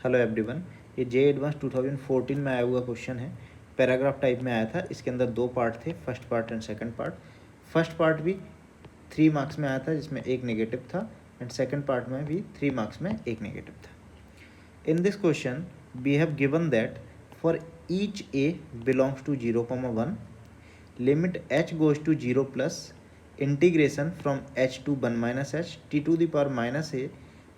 Hello everyone, ये जे advance 2014 में आया हुआ क्वेश्चन है। पैराग्राफ टाइप में आया था। इसके अंदर दो पार्ट थे, first part and second part. First part भी 3 मार्क्स में आया था, जिसमें एक नेगेटिव था, एंड सेकंड पार्ट में भी 3 मार्क्स में एक नेगेटिव था। In this question we have given that for each A belongs to 0,1 limit h goes to 0 plus integration from h to 1 minus h t to the power minus a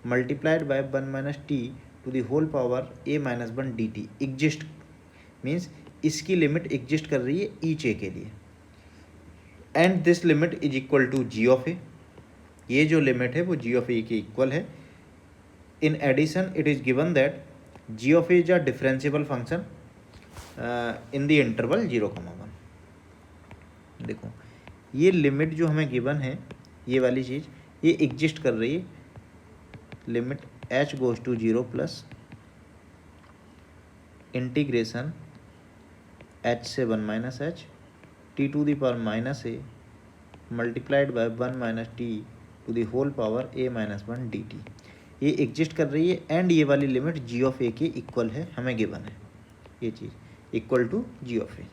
multiplied by 1 minus T to the whole power a minus 1 D T exist means इसकी limit exist कर रही है each A के लिए, and this limit is equal to G of A. ये जो limit है वो जी ऑफ ए के इक्वल है। In addition it is given that G of A is a differentiable function in the interval 0,1। देखो ये लिमिट जो हमें गिवन है, ये वाली चीज़ ये एग्जिस्ट कर रही है। Limit h goes to 0 plus integration h से 1 minus h t to the power minus a multiplied by 1 minus T to the whole power a minus 1 D T. ये एग्जिस्ट कर रही है, एंड ये वाली लिमिट g ऑफ a के equal है, हमें गिवन है ये चीज़ equal to g of a।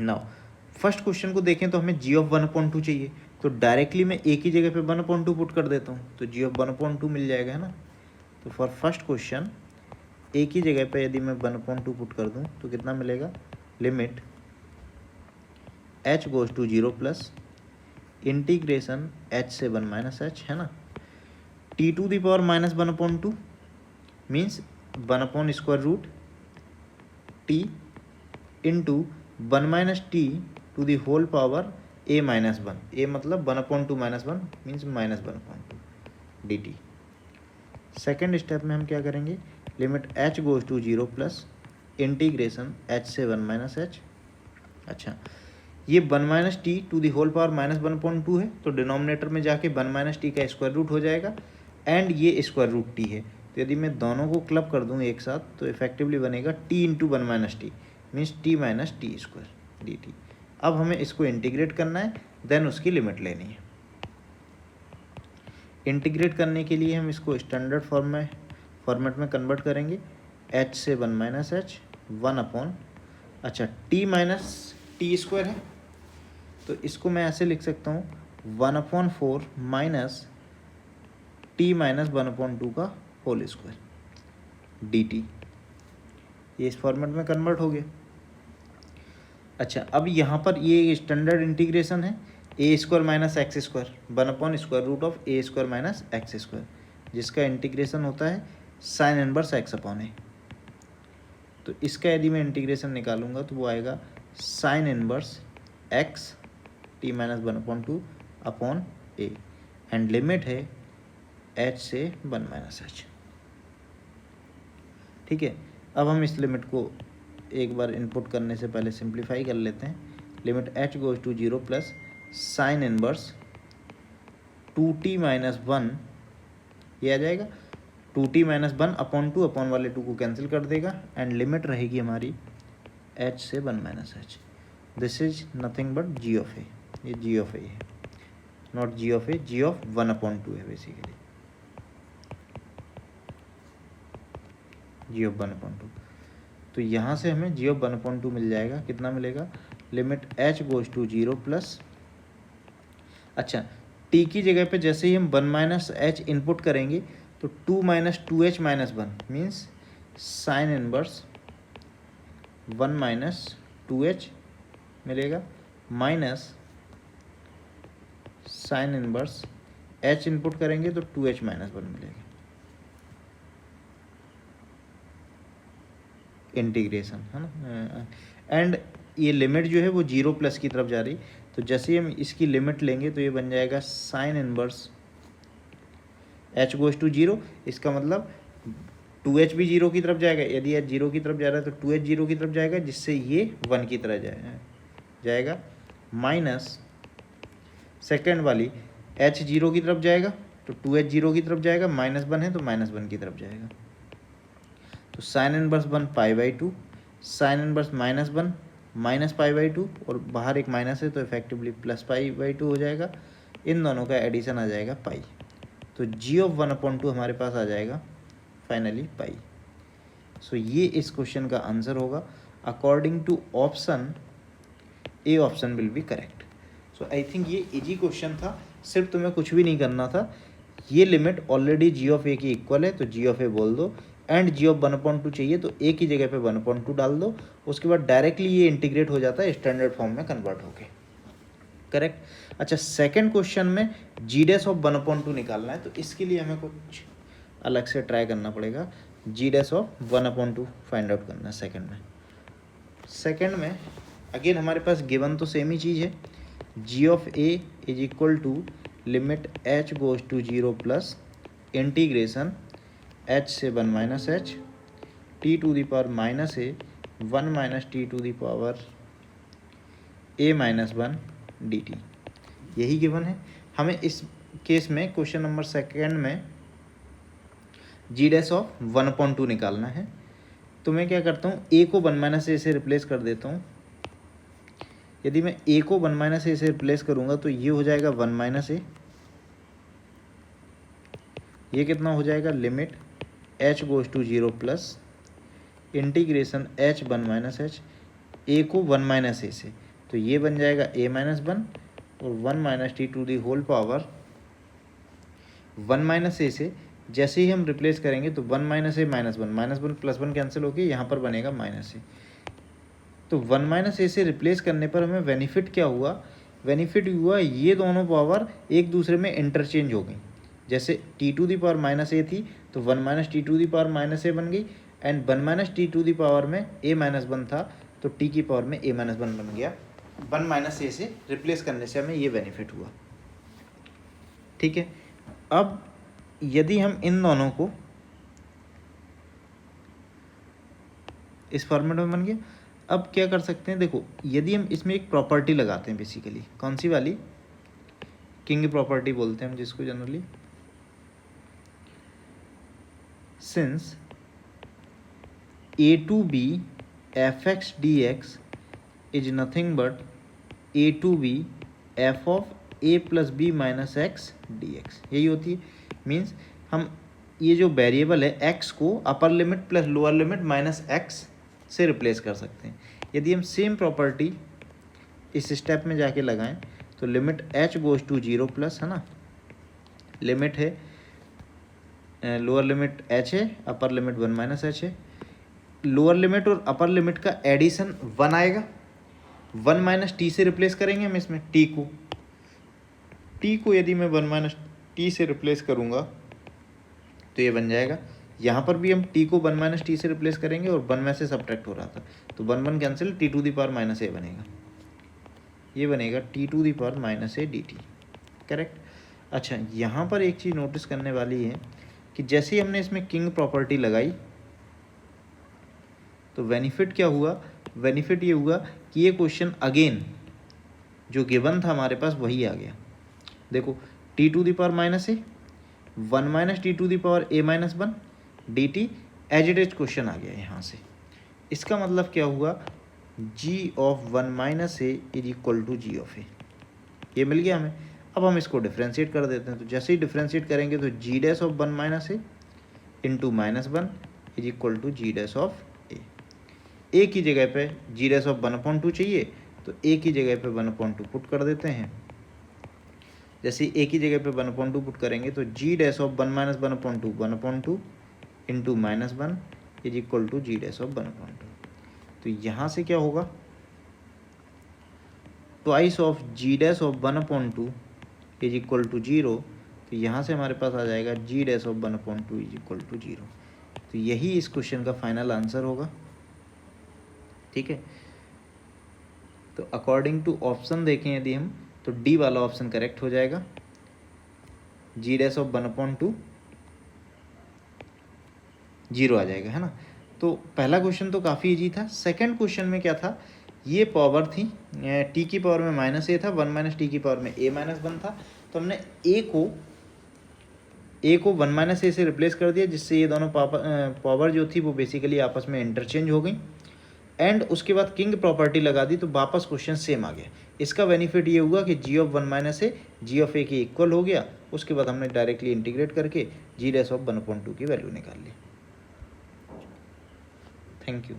Now first question को देखें तो हमें g ऑफ 1/2 चाहिए, तो डायरेक्टली मैं a की जगह पे 1/2 पुट कर देता हूँ, तो g ऑफ 1/2 मिल जाएगा, है ना। तो फॉर फर्स्ट क्वेश्चन a की जगह पे यदि मैं 1/2 पुट कर दूँ तो कितना मिलेगा, limit h goes to 0 plus integration h से 1 माइनस h, है ना, t to the power minus 1/2 means 1/√t into 1 minus T to the whole power a minus 1। a मतलब 1/2 minus 1 means minus 1/2 D T. Second step में हम क्या करेंगे, limit h goes to 0 plus integration h से 1 minus h। अच्छा, ये 1 minus T to the whole power minus 1/2 है, तो डिनोमिनेटर में जाके 1 माइनस टी का स्क्वायर रूट हो जाएगा, एंड ये स्क्वायर रूट टी है। तो यदि मैं दोनों को क्लब कर दूँ एक साथ तो इफेक्टिवली बनेगा T into 1 minus T means T minus T square D T. अब हमें इसको इंटीग्रेट करना है, देन उसकी लिमिट लेनी है। इंटीग्रेट करने के लिए हम इसको स्टैंडर्ड फॉर्मेट में कन्वर्ट करेंगे। h से 1 माइनस h 1/, अच्छा t माइनस टी स्क्वायर है, तो इसको मैं ऐसे लिख सकता हूँ 1/4 माइनस टी माइनस 1/2 का होल स्क्वायर डी टी। ये इस फॉर्मेट में कन्वर्ट हो गया। अच्छा, अब यहाँ पर ये स्टैंडर्ड इंटीग्रेशन है A square minus X square 1/√a² minus X square, जिसका इंटीग्रेशन होता है sine inverse x upon A. तो इसका यदि मैं इंटीग्रेशन निकालूंगा तो वो आएगा sine inverse x t minus 1/2 upon A, and limit है h से 1 माइनस h। ठीक है, अब हम इस लिमिट को एक बार इनपुट करने से पहले सिंप्लीफाई कर लेते हैं। Limit h goes to 0 plus sine inverse 2t minus 1, ये आ जाएगा 2t माइनस 1 अपॉन 2, अपॉन वाले 2 को कैंसिल कर देगा, एंड लिमिट रहेगी हमारी h से 1 minus h। This is nothing but g of A. ये g ऑफ ए है, not g of A, g of 1/2 है बेसिकली, g ऑफ 1/2। तो यहाँ से हमें g ऑफ 1/2 मिल जाएगा, कितना मिलेगा, limit h goes to 0 plus, अच्छा t की जगह पे जैसे ही हम 1 माइनस h इनपुट करेंगे तो 2 minus 2h minus 1 means sign inverse 1 minus 2h मिलेगा, minus sign inverse h input करेंगे तो 2h माइनस 1 मिलेगा। इंटीग्रेशन है ना, एंड ये लिमिट जो है वो 0 प्लस की तरफ जा रही, तो जैसे ही हम इसकी लिमिट लेंगे तो ये बन जाएगा sine inverse h goes to 0। इसका मतलब 2h भी 0 की तरफ जाएगा, यदि h 0 की तरफ जा रहा है तो 2h 0 की तरफ जाएगा, जिससे ये 1 की तरफ जाएगा, माइनस सेकेंड वाली h 0 की तरफ जाएगा तो 2h 0 की तरफ जाएगा, माइनस 1 है तो माइनस 1 की तरफ जाएगा। तो sine inverse 1 π/2, sine inverse minus 1 minus π/2, और बाहर एक माइनस है तो इफेक्टिवली प्लस π/2 हो जाएगा। इन दोनों का एडिशन आ जाएगा पाई। तो g ऑफ 1/2 हमारे पास आ जाएगा फाइनली पाई। सो ये इस क्वेश्चन का आंसर होगा according to option A, option will be correct. So I think ये इजी क्वेश्चन था, सिर्फ तुम्हें कुछ भी नहीं करना था, ये limit already G of A की इक्वल है तो जी ऑफ ए बोल दो, एंड जी ऑफ 1/2 चाहिए तो ए की जगह पे 1/2 डाल दो, उसके बाद डायरेक्टली ये इंटीग्रेट हो जाता है स्टैंडर्ड फॉर्म में कन्वर्ट होके, करेक्ट। अच्छा, सेकंड क्वेश्चन में जी डैश ऑफ 1/2 निकालना है, तो इसके लिए हमें कुछ अलग से ट्राई करना पड़ेगा। जी डैश ऑफ 1/2 फाइंड आउट करना है सेकंड में अगेन हमारे पास गिवन तो सेम ही चीज़ है, G of A is equal to limit H goes to 0 plus integration H से 1 minus H T to the power minus A 1 minus T to the power A minus 1 D T, यही given है। हमें इस case में question number second में जी dash of 1/2 निकालना है, तो मैं क्या करता हूँ, ए को 1 माइनस ए से रिप्लेस कर देता हूँ। यदि मैं ए को 1 माइनस ए से रिप्लेस करूँगा तो ये हो जाएगा 1 माइनस ए, ये कितना हो जाएगा, limit H goes to 0 plus integration H 1 minus H, A को 1 माइनस ए से, तो ये बन जाएगा ए माइनस 1 और 1 minus T to the whole power 1 minus A से जैसे ही हम रिप्लेस करेंगे तो 1 minus A minus 1 plus 1 cancel होकर यहाँ पर बनेगा माइनस ए। तो 1 माइनस ए से रिप्लेस करने पर हमें बेनिफिट क्या हुआ, बेनिफिट हुआ ये दोनों पावर एक दूसरे में इंटरचेंज हो गई। जैसे T to the power minus A थी तो 1 minus T to the power minus A बन गई, and 1 minus T to the power में ए माइनस 1 था तो टी की पावर में ए माइनस 1 बन गया। 1 माइनस ए से रिप्लेस करने से हमें ये बेनिफिट हुआ, ठीक है। अब यदि हम इन दोनों को इस फॉर्मेट में बन गया, अब क्या कर सकते हैं, देखो यदि हम इसमें एक प्रॉपर्टी लगाते हैं, बेसिकली कौन सी वाली, किंग प्रॉपर्टी बोलते हैं हम जिसको generally, since A to B F X D X is nothing but A to B F of A plus B minus X D X, यही होती है। मीन्स हम ये जो वेरिएबल है x को upper limit plus lower limit minus x से replace कर सकते हैं। यदि हम सेम प्रॉपर्टी इस स्टेप में जाके लगाएं तो limit h goes to 0 plus, है ना, लिमिट है लोअर लिमिट h है, अपर लिमिट 1 माइनस h है, लोअर लिमिट और अपर लिमिट का एडिशन 1 आएगा, 1 माइनस टी से रिप्लेस करेंगे हम इसमें t को यदि मैं 1 माइनस टी से रिप्लेस करूँगा तो ये बन जाएगा, यहाँ पर भी हम t को 1 माइनस टी से रिप्लेस करेंगे और 1 में से सब्ट्रैक्ट हो रहा था तो 1 1 cancel, T to the power minus A बनेगा, ये बनेगा T to the power minus A D T, correct. अच्छा, यहाँ पर एक चीज़ नोटिस करने वाली है कि जैसे ही हमने इसमें किंग प्रॉपर्टी लगाई तो बेनिफिट क्या हुआ, बेनिफिट ये हुआ कि ये क्वेश्चन अगेन जो गिवन था हमारे पास वही आ गया। देखो T to the power minus A 1 minus T to the power A minus 1 D T as it is question आ गया यहाँ से। इसका मतलब क्या हुआ, G of 1 minus A is equal to G of A, ये मिल गया हमें। अब हम इसको डिफ्रेंशिएट कर देते हैं, तो जैसे ही डिफ्रेंशिएट करेंगे तो G dash of 1 minus A into minus 1 is equal to G dash of A की जगह पे जी डैश ऑफ 1/2 चाहिए तो ए की जगह पे 1/2 पुट कर देते हैं। जैसे ए की जगह पे 1/2 पुट करेंगे तो G dash of 1 minus 1/2 into minus 1 is equal to G dash of 1/2। तो यहाँ से क्या होगा, twice of G dash of 1/2 is equal to 0, तो यहाँ से हमारे पास आ जाएगा G dash of 1/2 is equal to 0। तो यही इस क्वेश्चन का फाइनल आंसर होगा, ठीक है। तो अकॉर्डिंग टू ऑप्शन देखें यदि हम तो डी वाला ऑप्शन करेक्ट हो जाएगा, जी डैश ऑफ 1/2 0 आ जाएगा, है ना। तो पहला क्वेश्चन तो काफ़ी इजी था। सेकंड क्वेश्चन में क्या था, ये पावर थी टी की पावर में माइनस ए था, 1 माइनस टी की पावर में ए माइनस 1 था, तो हमने ए को 1 माइनस ए से रिप्लेस कर दिया, जिससे ये दोनों पावर जो थी वो बेसिकली आपस में इंटरचेंज हो गई, एंड उसके बाद किंग प्रॉपर्टी लगा दी तो वापस क्वेश्चन सेम आ गया। इसका बेनिफिट ये हुआ कि G of 1 minus A G of A की इक्वल हो गया, उसके बाद हमने डायरेक्टली इंटीग्रेट करके जी डैश ऑफ 1/2 की वैल्यू निकाल ली। Thank you.